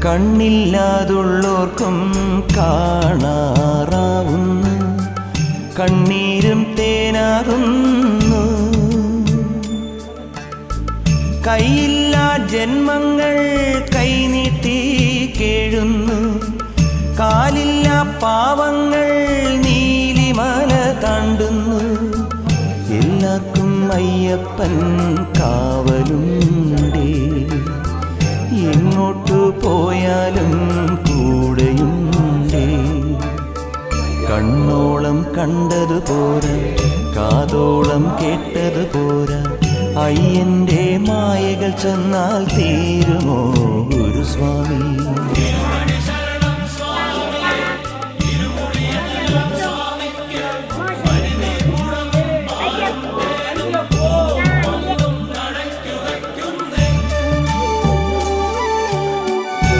കണ്ണില്ലാതുള്ളോർക്കും കാണാറാവുന്നു, കണ്ണീരും തേനാകുന്നു. കൈയില്ലാ ജന്മങ്ങൾ കൈനീട്ടി കേഴുന്നു, കാലില്ലാ പാവങ്ങൾ നീലിമല താണ്ടുന്നു. എല്ലാവർക്കും അയ്യപ്പൻ കാവലുണ്ടേ, എങ്ങോട്ടു പോയാലും കൂടെയുണ്ടേ. കണ്ണോളം കണ്ടതു പോരാ, കാതോളം കേട്ടതു പോരാ, അയ്യൻ്റെ മായകൾ ചെന്നാൽ തീരുമോ ഗുരുസ്വാമി?